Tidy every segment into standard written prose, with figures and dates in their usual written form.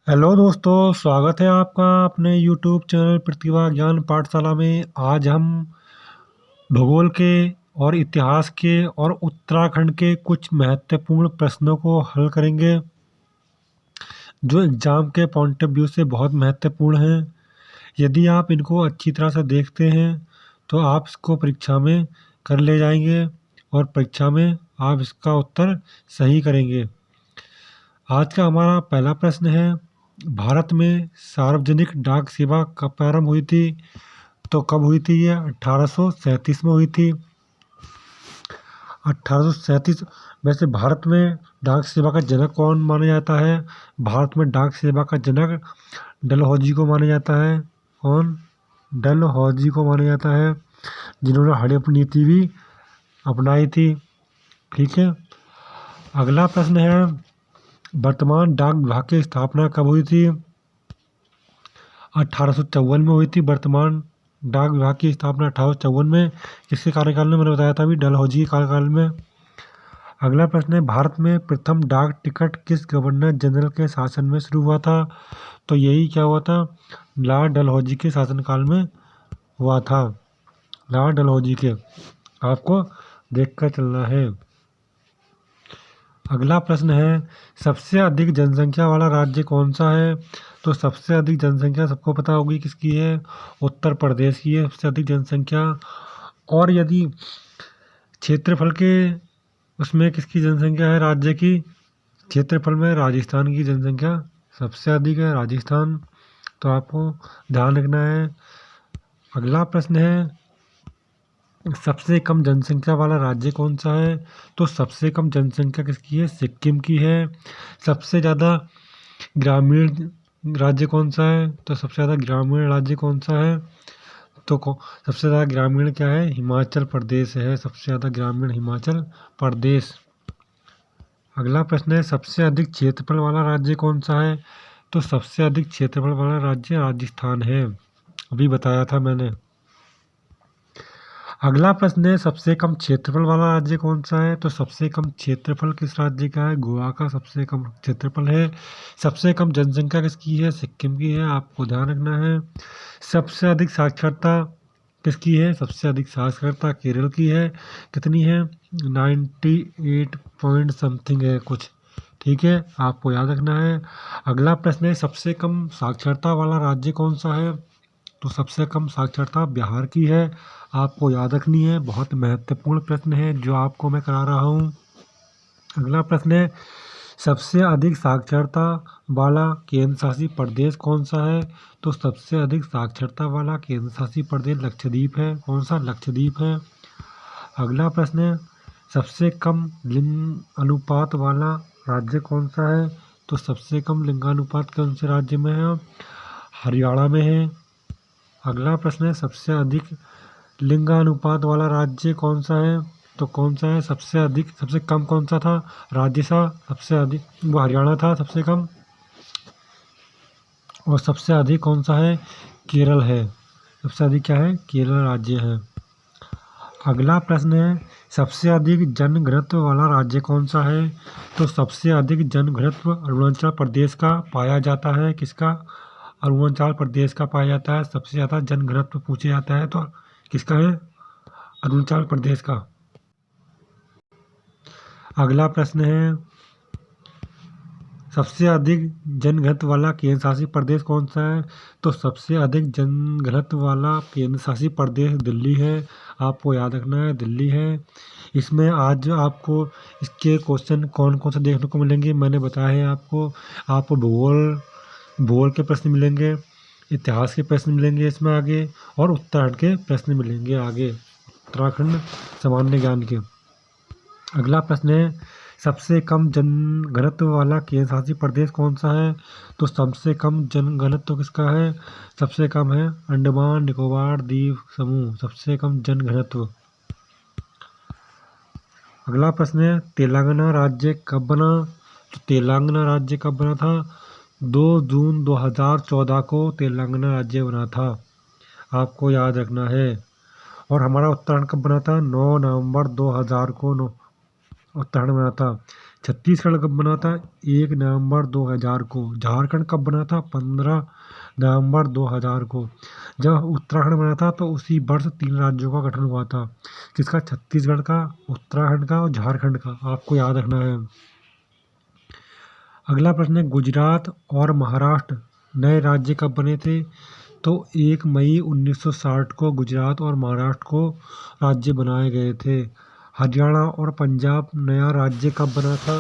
Hello दोस्तों, स्वागत है आपका अपने यूट्यूब चैनल प्रतिभा ज्ञान पाठशाला में। आज हम भूगोल के और इतिहास के और उत्तराखंड के कुछ महत्वपूर्ण प्रश्नों को हल करेंगे, जो एग्ज़ाम के पॉइंट ऑफ व्यू से बहुत महत्वपूर्ण हैं। यदि आप इनको अच्छी तरह से देखते हैं तो आप इसको परीक्षा में कर ले जाएंगे और परीक्षा में आप इसका उत्तर सही करेंगे। आज का हमारा पहला प्रश्न है, भारत में सार्वजनिक डाक सेवा कब प्रारंभ हुई थी? तो कब हुई थी ये? 1837 में हुई थी। 1837। वैसे भारत में डाक सेवा का जनक कौन माना जाता है? भारत में डाक सेवा का जनक डलहौजी को माना जाता है। कौन? डलहौजी को माना जाता है, जिन्होंने हड़प्पा नीति भी अपनाई थी। ठीक है। अगला प्रश्न है, वर्तमान डाक विभाग की स्थापना कब हुई थी? 1854 में हुई थी। वर्तमान डाक विभाग की स्थापना 1854 में किसके कार्यकाल में? मैंने बताया था अभी, डलहौजी के कार्यकाल में। अगला प्रश्न है, भारत में प्रथम डाक टिकट किस गवर्नर जनरल के शासन में शुरू हुआ था? तो यही क्या हुआ था? लॉर्ड डलहौजी के शासनकाल में हुआ था। लॉर्ड डलहौजी के, आपको देखकर चलना है। अगला प्रश्न है, सबसे अधिक जनसंख्या वाला राज्य कौन सा है? तो सबसे अधिक जनसंख्या सबको पता होगी किसकी है? उत्तर प्रदेश की है सबसे अधिक जनसंख्या। और यदि क्षेत्रफल के उसमें किसकी जनसंख्या है राज्य की? क्षेत्रफल में राजस्थान की जनसंख्या सबसे अधिक है, राजस्थान। तो आपको ध्यान रखना है। अगला प्रश्न है, सबसे कम जनसंख्या वाला राज्य कौन सा है? तो सबसे कम जनसंख्या किसकी है? सिक्किम की है। सबसे ज़्यादा ग्रामीण राज्य कौन सा है? तो सबसे ज़्यादा ग्रामीण राज्य कौन सा है? तो सबसे ज़्यादा ग्रामीण क्या है? हिमाचल प्रदेश है। सबसे ज़्यादा ग्रामीण हिमाचल प्रदेश। अगला प्रश्न है, सबसे अधिक क्षेत्रफल वाला राज्य कौन सा है? तो सबसे अधिक क्षेत्रफल वाला राज्य राजस्थान है, अभी बताया था मैंने। अगला प्रश्न है, सबसे कम क्षेत्रफल वाला राज्य कौन सा है? तो सबसे कम क्षेत्रफल किस राज्य का है? गोवा का सबसे कम क्षेत्रफल है। सबसे कम जनसंख्या किसकी है? सिक्किम की है, आपको ध्यान रखना है। सबसे अधिक साक्षरता किसकी है? सबसे अधिक साक्षरता केरल की है। कितनी है? 98 पॉइंट समथिंग है कुछ। ठीक है, आपको याद रखना है। अगला प्रश्न है, सबसे कम साक्षरता वाला राज्य कौन सा है? तो सबसे कम साक्षरता बिहार की है, आपको याद रखनी है। बहुत महत्वपूर्ण प्रश्न है जो आपको मैं करा रहा हूँ। अगला प्रश्न है, सबसे अधिक साक्षरता वाला केंद्र शासित प्रदेश कौन सा है? तो सबसे अधिक साक्षरता वाला केंद्र शासित प्रदेश लक्षद्वीप है। कौन सा? लक्षद्वीप है। अगला प्रश्न है, सबसे कम लिंग अनुपात वाला राज्य कौन सा है? तो सबसे कम लिंगानुपात कौन से राज्य में है? हरियाणा में है। अगला प्रश्न है, सबसे अधिक लिंगानुपात वाला राज्य कौन सा है? तो कौन सा है? सबसे अधिक, सबसे कम कौन सा था राज्य सा? सबसे अधिक वो हरियाणा था सबसे कम। और सबसे अधिक कौन सा है? केरल है। सबसे अधिक क्या है? केरल राज्य है। अगला प्रश्न है, सबसे अधिक जनघनत्व वाला राज्य कौन सा है? तो सबसे अधिक जनघनत्व अरुणाचल प्रदेश का पाया जाता है। किसका? अरुणाचल प्रदेश का पाया जाता है। सबसे ज़्यादा जनघनत्व पूछा जाता है तो किसका है? अरुणाचल प्रदेश का। अगला प्रश्न है, सबसे अधिक जनघनत्व वाला केंद्र शासित प्रदेश कौन सा है? तो सबसे अधिक जनघनत्व वाला केंद्र शासित प्रदेश दिल्ली है, आपको याद रखना है, दिल्ली है। इसमें आज आपको इसके क्वेश्चन कौन कौन से देखने को मिलेंगे मैंने बताया है आपको भूगोल भूगोल के प्रश्न मिलेंगे, इतिहास के प्रश्न मिलेंगे इसमें आगे, और उत्तराखंड के प्रश्न मिलेंगे आगे, उत्तराखंड सामान्य ज्ञान के। अगला प्रश्न है, सबसे कम जनघनत्व वाला केंद्र शासित प्रदेश कौन सा है? तो सबसे कम जनघनत्व किसका है? सबसे कम है अंडमान निकोबार द्वीप समूह, सबसे कम जनघनत्व। अगला प्रश्न है, तेलंगाना राज्य कब बना? तो तेलंगाना राज्य कब बना था? 2 जून 2014 को तेलंगाना राज्य बना था, आपको याद रखना है। और हमारा उत्तराखंड कब बना था? 9 नवंबर 2000 को उत्तराखंड बना था। छत्तीसगढ़ कब बना था? 1 नवंबर 2000 को। झारखंड कब बना था? 15 नवंबर 2000 को। जब उत्तराखंड बना था तो उसी वर्ष 3 राज्यों का गठन हुआ था। किसका? छत्तीसगढ़ का, उत्तराखंड का और झारखंड का। आपको याद रखना है। अगला प्रश्न है, गुजरात और महाराष्ट्र नए राज्य कब बने थे? तो 1 मई 1960 को गुजरात और महाराष्ट्र को राज्य बनाए गए थे। हरियाणा और पंजाब नया राज्य कब बना था?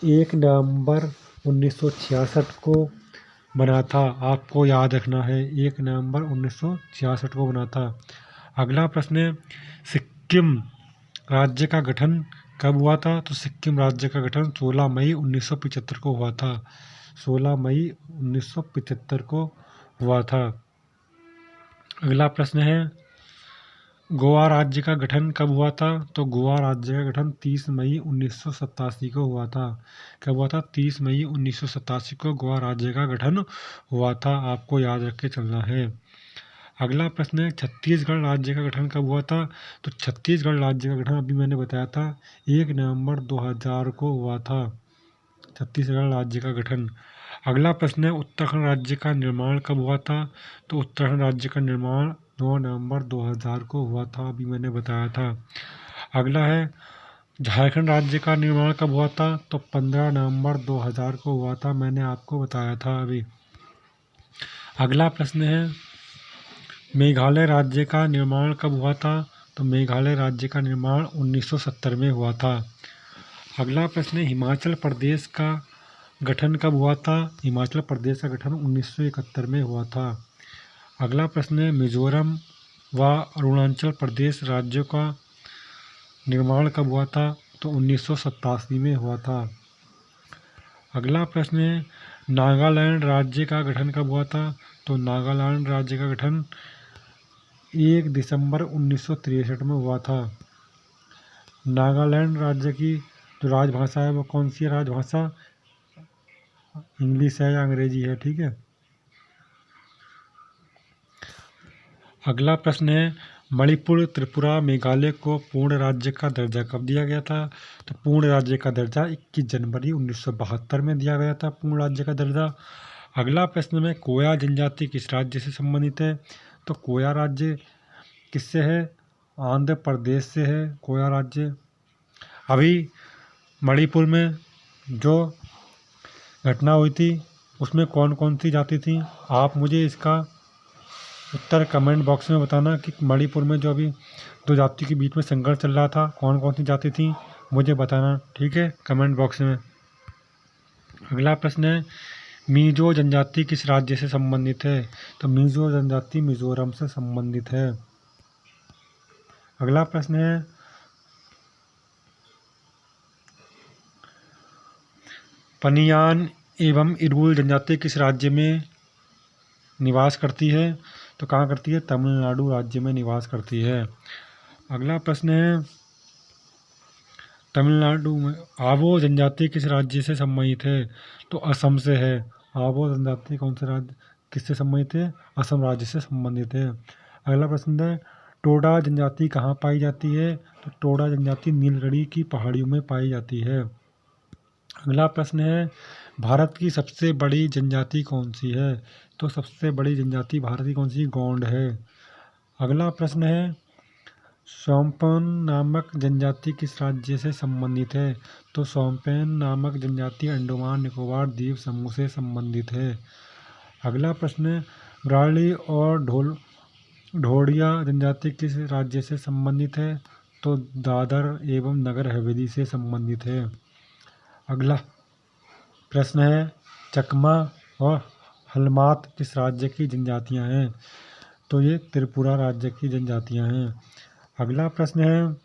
1 नवंबर 1966 को बना था। आपको याद रखना है, 1 नवंबर 1966 को बना था। अगला प्रश्न है, सिक्किम राज्य का गठन कब हुआ था? तो सिक्किम राज्य का गठन 16 मई 1975 को हुआ था। 16 मई 1975 को हुआ था। अगला प्रश्न है, गोवा राज्य का गठन कब हुआ था? तो गोवा राज्य का गठन 30 मई 1987 को हुआ था। कब हुआ था? 30 मई 1987 को गोवा राज्य का गठन हुआ था। आपको याद रख के चलना है। अगला प्रश्न है, छत्तीसगढ़ राज्य का गठन कब हुआ था? तो छत्तीसगढ़ राज्य का गठन अभी मैंने बताया था 1 नवंबर 2000 को हुआ था, छत्तीसगढ़ राज्य का गठन। अगला प्रश्न है, उत्तराखंड राज्य का निर्माण कब हुआ था? तो उत्तराखंड राज्य का निर्माण 9 नवंबर 2000 को हुआ था, अभी मैंने बताया था। अगला है, झारखंड राज्य का निर्माण कब हुआ था? तो 15 नवंबर 2000 को हुआ था, मैंने आपको बताया था अभी। अगला प्रश्न है, मेघालय राज्य का निर्माण कब हुआ था? तो मेघालय राज्य का निर्माण 1970 में हुआ था। अगला प्रश्न है, हिमाचल प्रदेश का गठन कब हुआ था? हिमाचल प्रदेश का गठन 1971 में हुआ था। अगला प्रश्न है, मिजोरम व अरुणाचल प्रदेश राज्यों का निर्माण कब हुआ था? तो 1987 में हुआ था। अगला प्रश्न है, नागालैंड राज्य का गठन कब हुआ था? तो नागालैंड राज्य का गठन 1 दिसंबर 1963 में हुआ था। नागालैंड राज्य की जो राजभाषा है वो कौन सी है? राजभाषा इंग्लिश है या अंग्रेजी है? ठीक है। अगला प्रश्न है, मणिपुर, त्रिपुरा, मेघालय को पूर्ण राज्य का दर्जा कब दिया गया था? तो पूर्ण राज्य का दर्जा 21 जनवरी 1972 में दिया गया था, पूर्ण राज्य का दर्जा। अगला प्रश्न में, कोया जनजाति किस राज्य से संबंधित है? तो कोया राज्य किससे है? आंध्र प्रदेश से है कोया राज्य। अभी मणिपुर में जो घटना हुई थी उसमें कौन कौन सी जाति थी? आप मुझे इसका उत्तर कमेंट बॉक्स में बताना कि मणिपुर में जो अभी दो जातियों के बीच में संघर्ष चल रहा था कौन कौन सी जाति थी, मुझे बताना, ठीक है, कमेंट बॉक्स में। अगला प्रश्न है, मिजो जनजाति किस राज्य से संबंधित है? तो मिजो जनजाति मिजोरम से संबंधित है। अगला प्रश्न है, पनियान एवं इरुल जनजाति किस राज्य में निवास करती है? तो कहाँ करती है? तमिलनाडु राज्य में निवास करती है। अगला प्रश्न है, तमिलनाडु में आवो जनजाति किस राज्य से संबंधित है? तो असम से है। आवो जनजाति कौन से राज्य किससे संबंधित है? असम राज्य से संबंधित है। अगला प्रश्न है, टोडा जनजाति कहाँ पाई जाती है? तो टोडा जनजाति नीलगिरी की पहाड़ियों में पाई जाती है। अगला प्रश्न है, भारत की सबसे बड़ी जनजाति कौन सी है? तो सबसे बड़ी जनजाति भारत की कौन सी? गोंड है। अगला प्रश्न है, सोम्पेन नामक जनजाति किस राज्य से संबंधित है? तो सोम्पेन नामक जनजाति अंडमान निकोबार द्वीप समूह से संबंधित है। अगला प्रश्न है, ब्राह्मणी और ढोड़िया जनजाति किस राज्य से संबंधित है? तो दादर एवं नगर हवेली से संबंधित है। अगला प्रश्न है, चकमा और हलमात किस राज्य की जनजातियां हैं? तो ये त्रिपुरा राज्य की जनजातियां हैं। अगला प्रश्न है,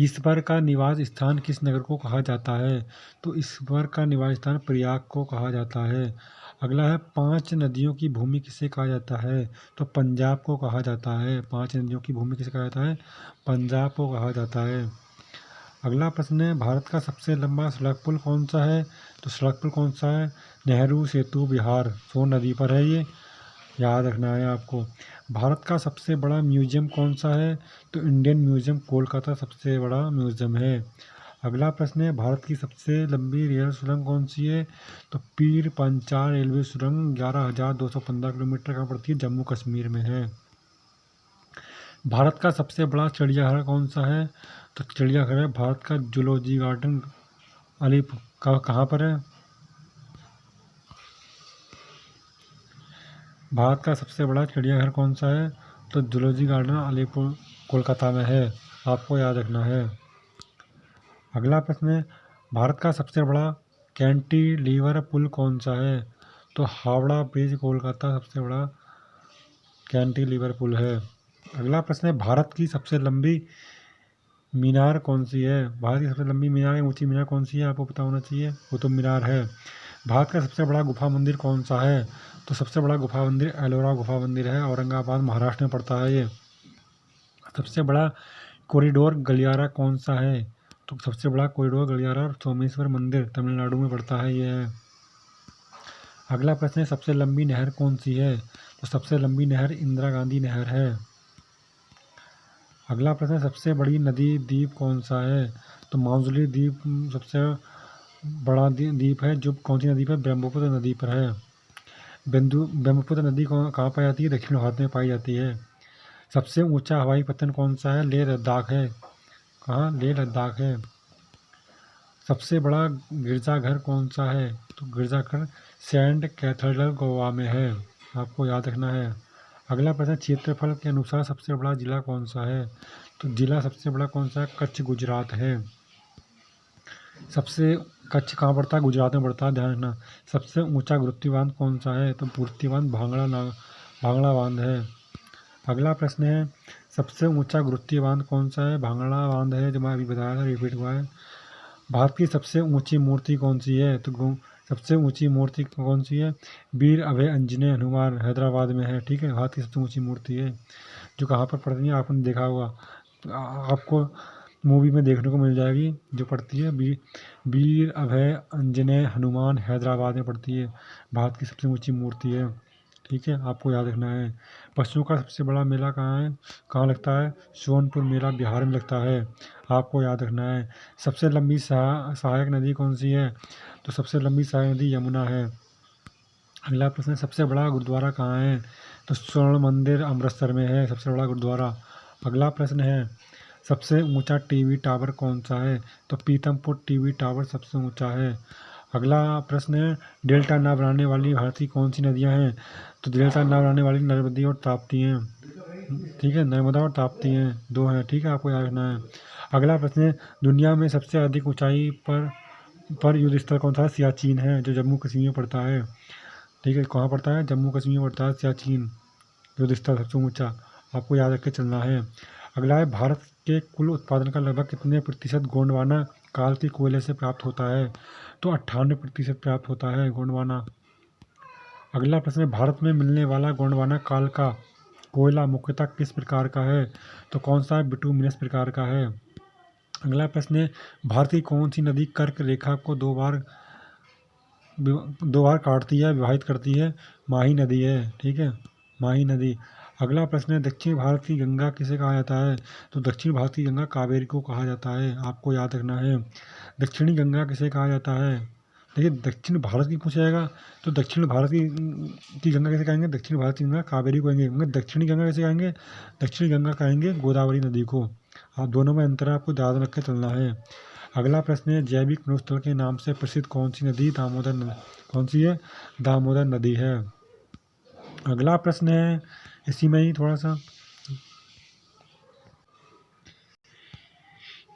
ईश्वर का निवास स्थान किस नगर को कहा जाता है? तो ईश्वर का निवास स्थान प्रयाग को कहा जाता है। अगला है, 5 नदियों की भूमि किसे कहा जाता है? तो पंजाब को कहा जाता है। 5 नदियों की भूमि किसे कहा जाता है? पंजाब को कहा जाता है। अगला प्रश्न है, भारत का सबसे लंबा सड़क पुल कौन सा है? तो सड़क पुल कौन सा है? नेहरू सेतु बिहार, सोन नदी पर है ये, याद रखना है आपको। भारत का सबसे बड़ा म्यूजियम कौन सा है? तो इंडियन म्यूजियम कोलकाता सबसे बड़ा म्यूजियम है। अगला प्रश्न है, भारत की सबसे लंबी रेल सुरंग कौन सी है? तो पीर पंचाल रेलवे सुरंग 11,215 किलोमीटर कहाँ पड़ती है? जम्मू कश्मीर में है। भारत का सबसे बड़ा चिड़ियाघर कौन सा है? तो चिड़ियाघर है भारत का जूलॉजी गार्डन अलीपुर का कहाँ पर है? भारत का सबसे बड़ा चिड़ियाघर कौन सा है? तो जूलॉजी गार्डन अलीपुर कोलकाता में है, आपको याद रखना है। अगला प्रश्न है, भारत का सबसे बड़ा कैंटिलीवर पुल कौन सा है? तो हावड़ा ब्रिज कोलकाता सबसे बड़ा कैंटिलीवर पुल है। अगला प्रश्न है, भारत की सबसे लंबी मीनार कौन सी है? भारत की सबसे लंबी मीनार या ऊंची मीनार कौन सी है? आपको पता होना चाहिए, वो तो मीनार है। भारत का सबसे बड़ा गुफा मंदिर कौन सा है? तो सबसे बड़ा गुफा मंदिर एलोरा गुफा मंदिर है, औरंगाबाद महाराष्ट्र में पड़ता है ये। सबसे बड़ा कॉरिडोर गलियारा कौन सा है? तो सबसे बड़ा कॉरिडोर गलियारा सोमेश्वर मंदिर तमिलनाडु में पड़ता है ये है। अगला प्रश्न है, सबसे लंबी नहर कौन सी है? तो सबसे लंबी नहर इंदिरा गांधी नहर है। अगला प्रश्न है, सबसे बड़ी नदी द्वीप कौन सा है? तो माजुली द्वीप सबसे बड़ा द्वीप है, जो कौन सी नदी पर? ब्रह्मपुत्र नदी पर है। ब्रह्मपुत्र नदी कहाँ पाई जाती है? दक्षिण भारत में पाई जाती है। सबसे ऊंचा हवाई पत्तन कौन सा है? लेह लद्दाख है। कहाँ? लेह लद्दाख है। सबसे बड़ा गिरजाघर कौन सा है? तो गिरजाघर सेंट कैथेड्रल गोवा में है, आपको याद रखना है। अगला प्रश्न, क्षेत्रफल के अनुसार सबसे बड़ा जिला कौन सा है? तो जिला सबसे बड़ा कौन सा है? कच्छ गुजरात है। सबसे कच्छ कहाँ पड़ता है? गुजरात में पड़ता है, ध्यान रखना। सबसे ऊंचा गुरुत्वीय बांध कौन सा है? तो गुरुत्वीय बांध भांगड़ा बांध है। अगला प्रश्न है, सबसे ऊंचा गुरुत्वीय बांध कौन सा है? भांगड़ा बांध है, जो मैं अभी बताया था, रिपीट हुआ है। भारत की सबसे ऊंची मूर्ति कौन सी है? तो सबसे ऊंची मूर्ति कौन सी है? वीर अभय अंजनेय हनुमान हैदराबाद में है, ठीक है। भारत की सबसे ऊंची मूर्ति है, जो कहाँ पर पड़ती है? आपने देखा होगा, तो आपको मूवी में देखने को मिल जाएगी, जो पड़ती है वीर अभय अंजनेय हनुमान हैदराबाद में पड़ती है। भारत की सबसे ऊंची मूर्ति है, ठीक है, आपको याद रखना है। पशुओं का सबसे बड़ा मेला कहाँ है, कहाँ लगता है? सोनपुर मेला बिहार में लगता है, आपको याद रखना है। सबसे लंबी सहायक नदी कौन सी है? तो सबसे लंबी सहायक नदी यमुना है। अगला प्रश्न, सबसे बड़ा गुरुद्वारा कहाँ है? तो स्वर्ण मंदिर अमृतसर में है सबसे बड़ा गुरुद्वारा। अगला प्रश्न है, सबसे ऊंचा टीवी टावर कौन सा है? तो पीतमपुर टीवी टावर सबसे ऊंचा है। अगला प्रश्न है, डेल्टा नाव बनाने वाली भारत की कौन सी नदियां हैं? तो डेल्टा नाव बनाने वाली नर्मदा और ताप्ती हैं, ठीक है, नर्मदा और ताप्ती हैं, दो हैं, ठीक है, आपको याद रखना है। अगला प्रश्न है, दुनिया में सबसे अधिक ऊंचाई पर युद्ध स्थल कौन सा है? सियाचिन है, जो जम्मू कश्मीर में पड़ता है, ठीक है। कहाँ पड़ता है? जम्मू कश्मीर में पड़ता है सियाचिन युद्ध स्थल सबसे ऊंचा, आपको याद रख के चलना है। अगला है, भारत के कुल उत्पादन का लगभग कितने प्रतिशत गोंडवाना काल के कोयले से प्राप्त होता है? तो 98% प्राप्त होता है गोंडवाना। अगला प्रश्न है, भारत में मिलने वाला गोंडवाना काल का कोयला मुख्यतः किस प्रकार का है? तो कौन सा? बिटुमिनस प्रकार का है। अगला प्रश्न है, भारत की कौन सी नदी कर्क रेखा को दो बार काटती है, विवाहित करती है? माही नदी है, ठीक है, माही नदी। अगला प्रश्न है, दक्षिण भारत की गंगा किसे कहा जाता है? तो दक्षिण भारत की गंगा कावेरी को कहा जाता है, आपको याद रखना है। दक्षिणी गंगा किसे कहा जाता है? देखिए, दक्षिण भारत की पूछा जाएगा तो दक्षिण भारत की गंगा कैसे कहेंगे? दक्षिण भारत की गंगा कावेरी को कहेंगे, मगर दक्षिणी गंगा कैसे कहेंगे? दक्षिणी गंगा कहेंगे गोदावरी नदी को। आप दोनों में अंतर आपको याद रख के चलना है। अगला प्रश्न है, जैविक मरुस्थल के नाम से प्रसिद्ध कौन सी नदी दामोदर नदी कौन सी है? दामोदर नदी है। अगला प्रश्न है, इसी में ही थोड़ा सा,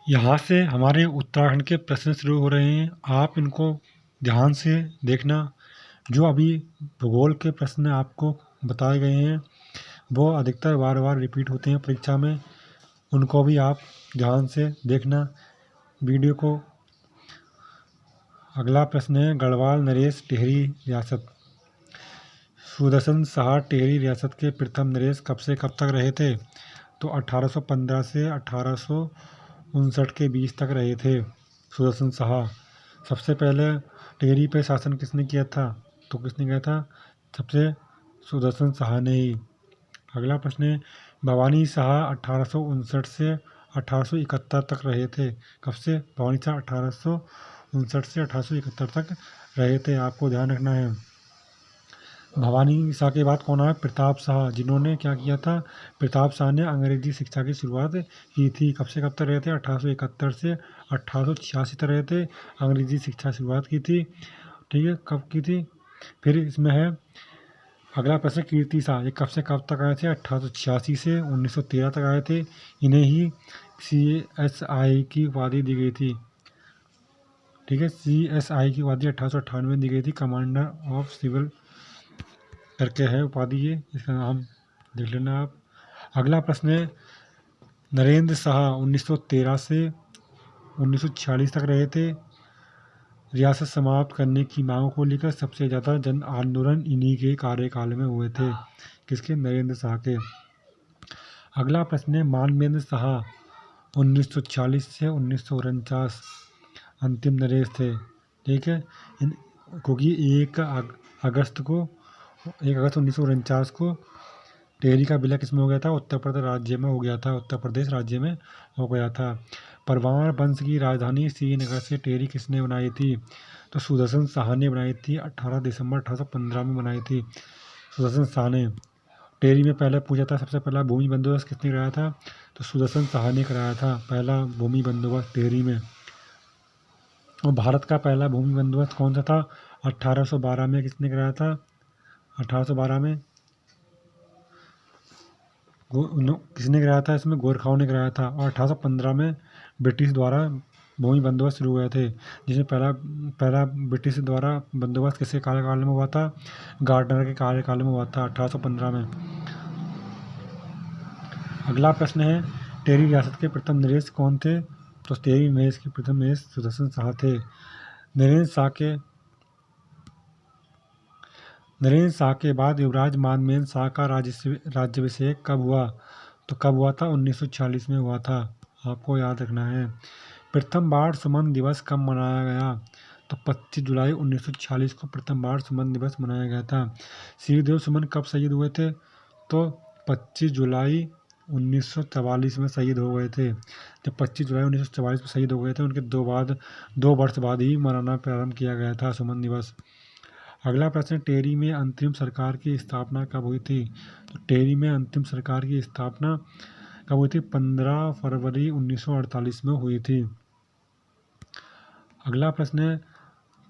यहाँ से हमारे उत्तराखंड के प्रश्न शुरू हो रहे हैं, आप इनको ध्यान से देखना। जो अभी भूगोल के प्रश्न आपको बताए गए हैं, वो अधिकतर बार बार रिपीट होते हैं परीक्षा में, उनको भी आप ध्यान से देखना वीडियो को। अगला प्रश्न है, गढ़वाल नरेश टिहरी रियासत, सुदर्शन शाह टिहरी रियासत के प्रथम नरेश कब से कब तक रहे थे? तो 1815 से 1859 के बीच तक रहे थे सुदर्शन शाह। सबसे पहले टिहरी पे शासन किसने किया था? तो किसने किया था? सबसे सुदर्शन शाह ने ही। अगला प्रश्न है, भवानी शाह 1859 से 1871 तक रहे थे। कब से? भवानी शाह 1859 से 1871 तक रहे थे, आपको ध्यान रखना है। भवानी शाह के बाद कौन आया? प्रताप शाह, जिन्होंने क्या किया था? प्रताप शाह ने अंग्रेजी शिक्षा की शुरुआत की थी। कब से कब तक रहे थे? 1871 से 1886 तक रहे थे, अंग्रेजी शिक्षा शुरुआत की थी। ठीक है, कब की थी? फिर इसमें है अगला प्रश्न, कीर्ति शाह, ये कब से कब तक आए थे? 1886 से 1913 तक आए थे। इन्हें ही CSI की उपाधि दी गई थी। ठीक है, CSI की उपाधि 1898 में दी गई थी, कमांडर ऑफ सिविल करके है उपाधि ये, इसका नाम देख लेना आप। अगला प्रश्न है, नरेंद्र शाह 1913 से 1946 तक रहे थे। रियासत समाप्त करने की मांगों को लेकर सबसे ज़्यादा जन आंदोलन इन्हीं के कार्यकाल में हुए थे। किसके? नरेंद्र शाह के। अगला प्रश्न है, मानवेंद्र शाह 1940 से 1949 अंतिम नरेश थे। ठीक है, क्योंकि 1 अगस्त 1949 को टेहरी का विलय किसमें हो गया था? उत्तर प्रदेश राज्य में हो गया था, उत्तर प्रदेश राज्य में हो गया था। परवार वंश की राजधानी श्रीनगर से टेहरी किसने बनाई थी? तो सुदर्शन शाह ने बनाई थी, 18 दिसंबर 1815 में बनाई थी सुदर्शन शाह ने। टेहरी में पहले पूछा था, सबसे पहला भूमि बंदोबस्त किसने कराया था? तो सुदर्शन शाह ने कराया था पहला भूमि बंदोबस्त टेहरी में। और भारत का पहला भूमि बंदोबस्त कौन सा था? 1812 में किसने कराया था? 1812 में किसने कराया था? इसमें गोरखाओं ने कराया था। और 1815 में ब्रिटिश द्वारा भूमि बंदोबस्त शुरू हुए थे, जिसमें पहला ब्रिटिश द्वारा बंदोबस्त किसके कार्यकाल में हुआ था? गार्डनर के कार्यकाल में हुआ था, 1815 में। अगला प्रश्न है, टेहरी रियासत के प्रथम नरेश कौन थे? तो टेहरी नरेश के प्रथम नरेश सुदर्शन शाह थे। नरेंद्र शाह के बाद युवराज मानवेंद्र शाह का राज्याभिषेक कब हुआ? तो कब हुआ था? 1946 में हुआ था, आपको याद रखना है। प्रथम बार सुमन दिवस कब मनाया गया? तो 25 जुलाई 1946 को प्रथम बार सुमन दिवस मनाया गया था। श्रीदेव सुमन कब शहीद हुए थे? तो 25 जुलाई 1944 में शहीद हो गए थे। जब 25 जुलाई 1944 में शहीद हो गए थे, उनके 2 वर्ष बाद ही मनाना प्रारंभ किया गया था सुमन दिवस। अगला प्रश्न, टेहरी में अंतरिम सरकार की स्थापना कब हुई थी? तो टेहरी में अंतिम सरकार की स्थापना कब हुई थी? 15 फरवरी 1948 में हुई थी। अगला प्रश्न है,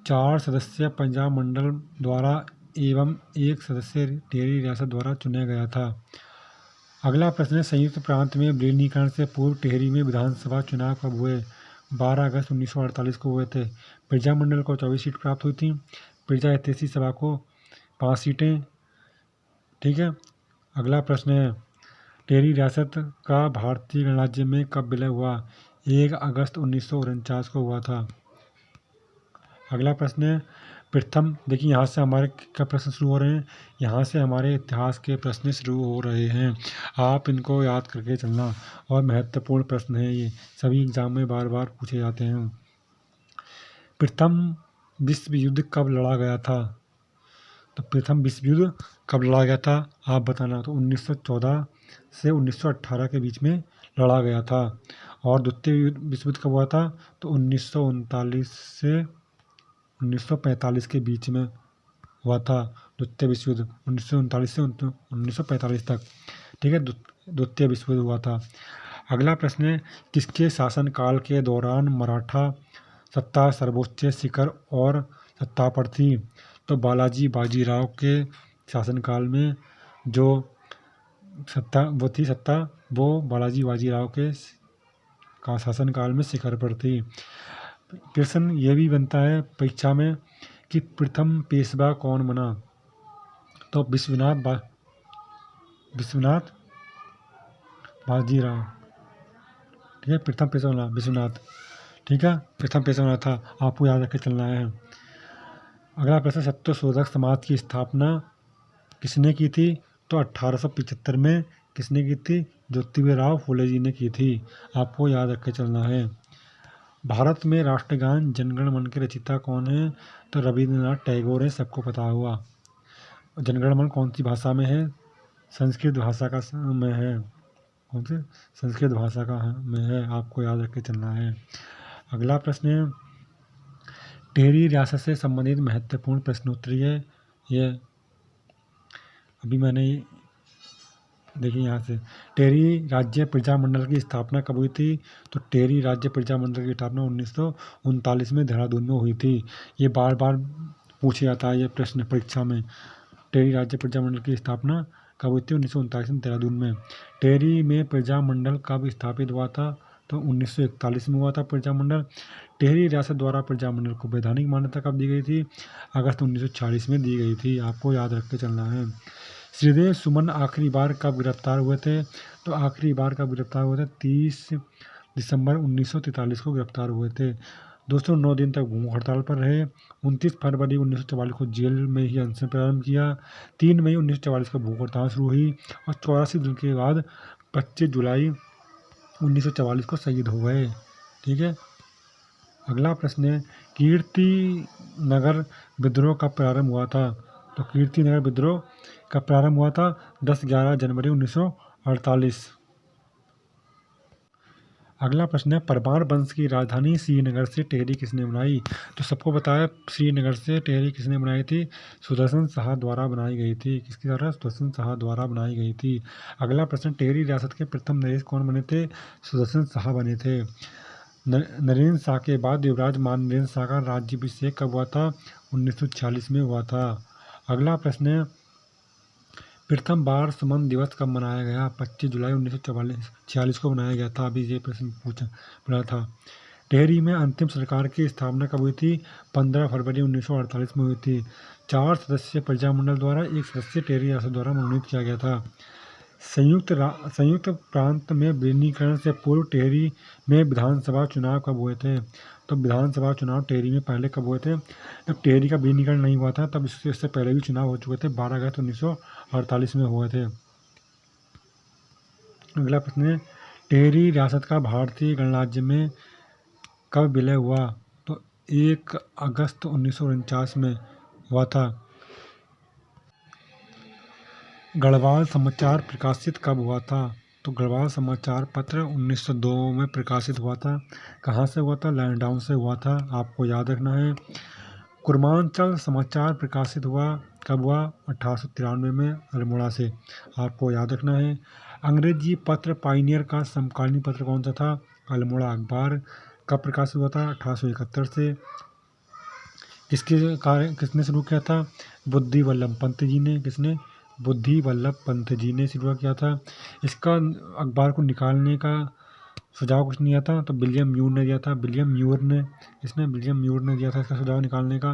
4 सदस्य पंजाब मंडल द्वारा एवं 1 सदस्य टेहरी रियासत द्वारा चुना गया था। अगला प्रश्न है, संयुक्त प्रांत में विलीनीकरण से पूर्व टेहरी में विधानसभा चुनाव कब हुए? 12 अगस्त 1948 को हुए थे। प्रजा मंडल को 24 सीट प्राप्त हुई थी, प्रजा हितैषी सभा को 5 सीटें। ठीक है, अगला प्रश्न है, टेहरी रियासत का भारतीय गणराज्य में कब विलय हुआ? 1 अगस्त 1949 को हुआ था। अगला प्रश्न है, प्रथम, देखिए यहाँ से हमारे क्या प्रश्न शुरू हो रहे हैं? यहाँ से हमारे इतिहास के प्रश्न शुरू हो रहे हैं, आप इनको याद करके चलना। और महत्वपूर्ण प्रश्न है ये, सभी एग्जाम में बार बार पूछे जाते हैं। प्रथम विश्व युद्ध कब लड़ा गया था? तो प्रथम विश्व युद्ध कब लड़ा गया था, आप बताना। तो 1914 से 1918 के बीच में लड़ा गया था। और द्वितीय विश्व युद्ध कब हुआ था? तो 1939 से 1945 के बीच में हुआ था द्वितीय विश्व युद्ध, 1939 से 1945 तक। ठीक है, द्वितीय विश्व युद्ध हुआ था। अगला प्रश्न है, किसके शासनकाल के दौरान मराठा सत्ता सर्वोच्च शिखर और सत्ता पर थी? तो बालाजी बाजीराव के शासनकाल में जो सत्ता वो बालाजी बाजीराव के शासनकाल में शिखर पर थी। प्रश्न ये भी बनता है परीक्षा में कि प्रथम पेशवा कौन बना? तो विश्वनाथ बाजीराव। ठीक है, प्रथम पेशवा बना विश्वनाथ। ठीक है, प्रथम पेशवा बना था, आपको याद रख के चलना है। अगला प्रश्न, सत्यशोधक समाज की स्थापना किसने की थी? तो 1875 में किसने की थी? ज्योतिबा फुले जी ने की थी, आपको याद रख के चलना है। भारत में राष्ट्रगान जनगण मन के रचयिता कौन है? तो रविंद्रनाथ टैगोर है, सबको पता हुआ। जनगण मन कौन सी भाषा में है? संस्कृत भाषा का में है, कौन से संस्कृत भाषा का में है, आपको याद रख के चलना है। अगला प्रश्न है टिहरी रियासत से संबंधित महत्वपूर्ण प्रश्नोत्तरी है। ये अभी मैंने देखिए यहाँ से टिहरी राज्य प्रजामंडल की स्थापना कब हुई थी? तो टिहरी राज्य प्रजामंडल की स्थापना 1939 में देहरादून में हुई थी। ये बार बार पूछा जाता है ये प्रश्न परीक्षा में। टिहरी राज्य प्रजामंडल की स्थापना कब हुई थी? 1939 में देहरादून में। टिहरी में प्रजामंडल कब स्थापित हुआ था? तो 1941 में हुआ था प्रजामंडल। टिहरी रियासत द्वारा प्रजामंडल को वैधानिक मान्यता कब दी गई थी? अगस्त 1940 में दी गई थी। आपको याद रख के चलना है। श्रीदेव सुमन आखिरी बार कब गिरफ्तार हुए थे? तो आखिरी बार कब गिरफ्तार हुए थे? 30 दिसंबर 1943 को गिरफ्तार हुए थे। दोस्तों 9 दिन तक भूख हड़ताल पर रहे। 29 फरवरी 1944 को जेल में ही अनशन प्रारंभ किया। 3 मई 1944 को भूख हड़ताल शुरू हुई और 84 दिन के बाद 25 जुलाई 1944 को शहीद हो गए। ठीक है। अगला प्रश्न है कीर्ति नगर विद्रोह कब प्रारंभ हुआ था? तो कीर्ति नगर विद्रोह कब प्रारंभ हुआ था? 10-11 जनवरी 1948। अगला प्रश्न है परमार वंश की राजधानी श्रीनगर से टिहरी किसने बनाई? तो सबको बताया श्रीनगर से टिहरी किसने बनाई थी? सुदर्शन शाह द्वारा बनाई गई थी। किसके द्वारा? सुदर्शन शाह द्वारा बनाई गई थी। अगला प्रश्न टिहरी रियासत के प्रथम नरेश कौन बने थे? सुदर्शन शाह बने थे। नरेंद्र शाह के बाद युवराज मान नरेंद्र शाह का राज्याभिषेक कब हुआ था? 1946 में हुआ था। अगला प्रश्न है प्रथम बार सुमन दिवस कब मनाया गया? 25 जुलाई 1946 को मनाया गया था। अभी ये प्रश्न पढ़ा था। टिहरी में अंतिम सरकार की स्थापना कब हुई थी? 15 फरवरी 1948 में हुई थी। 4 सदस्यीय प्रजामंडल द्वारा 1 सदस्य टिहरी रियासत द्वारा मनोनीत किया गया था। संयुक्त प्रांत में विलीनीकरण से पूर्व टिहरी में विधानसभा चुनाव कब हुए थे? तो विधानसभा चुनाव टिहरी में पहले कब हुए थे? जब टिहरी का विलीनीकरण नहीं हुआ था तब इससे पहले भी चुनाव हो चुके थे। 12 अगस्त 1948 में हुए थे। अगला प्रश्न है टिहरी रियासत का भारतीय गणराज्य में कब विलय हुआ? तो 1 अगस्त 1949 में हुआ था। गढ़वाल समाचार प्रकाशित कब हुआ था? तो गढ़वाल समाचार पत्र 1902 में प्रकाशित हुआ था। कहाँ से हुआ था? लैंसडाउन से हुआ था। आपको याद रखना है। कुर्मांचल समाचार प्रकाशित हुआ कब हुआ? 1893 में अल्मोड़ा से। आपको याद रखना है। अंग्रेजी पत्र पाइनियर का समकालीन पत्र कौन सा था? अल्मोड़ा अखबार। कब प्रकाशित हुआ था? 1871 से। किसने शुरू किया था? बुद्धि वल्लभ पंत जी ने। किसने? बुद्धि वल्लभ पंत जी ने शुरू किया था। इसका अखबार को निकालने का सुझाव कुछ नहीं आता तो विलियम म्यूर ने दिया था। विलियम म्यूर ने दिया था इसका सुझाव निकालने का।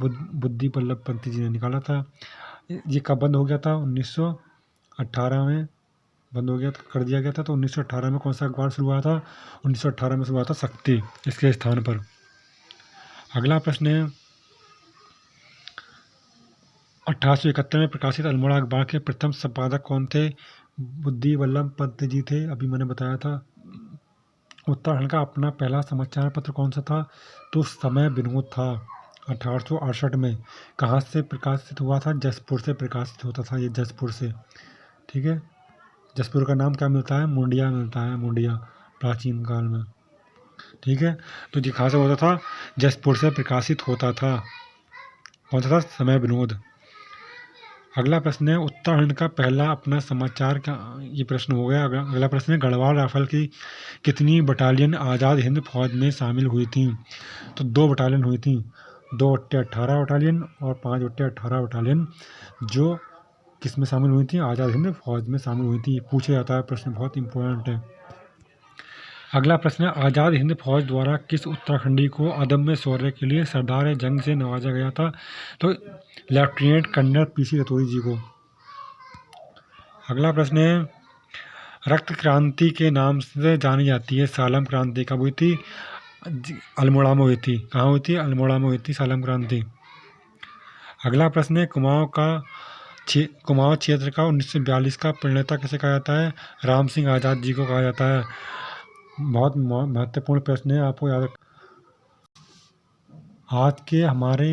बुद्धि वल्लभ पंत जी ने निकाला था। ये कब बंद हो गया था? 1918 में बंद हो गया था, कर दिया गया था। तो 1918 में कौन सा अखबार शुरू हुआ था? 1918 में शुरू हुआ था शक्ति इसके स्थान पर। अगला प्रश्न है 1871 में प्रकाशित अल्मोड़ा अखबार के प्रथम संपादक कौन थे? बुद्धि वल्लभ पंत जी थे। अभी मैंने बताया था। उत्तराखंड का अपना पहला समाचार पत्र कौन सा था? तो समय विनोद था। 1868 में। कहाँ से प्रकाशित हुआ था? जसपुर से प्रकाशित होता था ये, जसपुर से। ठीक है। जसपुर का नाम क्या मिलता है? मुंडिया मिलता है, मुंडिया, प्राचीन काल में। ठीक है। तो ये कहाँ से होता था? जसपुर से प्रकाशित होता था। कौन सा था? समय विनोद। अगला प्रश्न है उत्तराखंड का पहला अपना समाचार का, ये प्रश्न हो गया। अगला प्रश्न है गढ़वाल राइफल की कितनी बटालियन आज़ाद हिंद फौज में शामिल हुई थी? तो 2 बटालियन हुई थी। 2/18 बटालियन और 5/18 बटालियन जो किस में शामिल हुई थी? आज़ाद हिंद फौज में शामिल हुई थी। पूछा जाता है प्रश्न, बहुत इंपॉर्टेंट है। अगला प्रश्न है आज़ाद हिंद फौज द्वारा किस उत्तराखंडी को अदम्य शौर्य के लिए सरदार जंग से नवाजा गया था? तो लेफ्टिनेंट कर्नल पीसी रतौरी जी को। अगला प्रश्न है रक्त क्रांति के नाम से जानी जाती है सालम क्रांति कब हुई थी? अल्मोड़ा में हुई थी। कहाँ हुई थी? अल्मोड़ा में हुई थी सालम क्रांति। अगला प्रश्न है कुमाऊं क्षेत्र का 1942 का प्रणेता किसे कहा जाता है? राम सिंह आज़ाद जी को कहा जाता है। बहुत महत्वपूर्ण प्रश्न है, आपको याद रख। आज के हमारे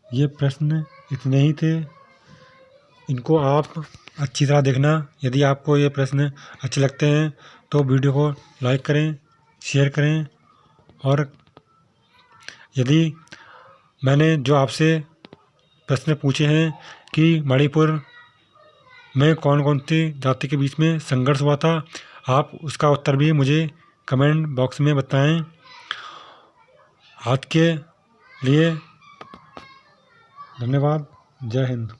ये प्रश्न इतने ही थे। इनको आप अच्छी तरह देखना। यदि आपको ये प्रश्न अच्छे लगते हैं तो वीडियो को लाइक करें, शेयर करें। और यदि मैंने जो आपसे प्रश्न पूछे हैं कि मणिपुर में कौन कौन सी जाति के बीच में संघर्ष हुआ था, आप उसका उत्तर भी मुझे कमेंट बॉक्स में बताएं। आज के लिए धन्यवाद। जय हिंद।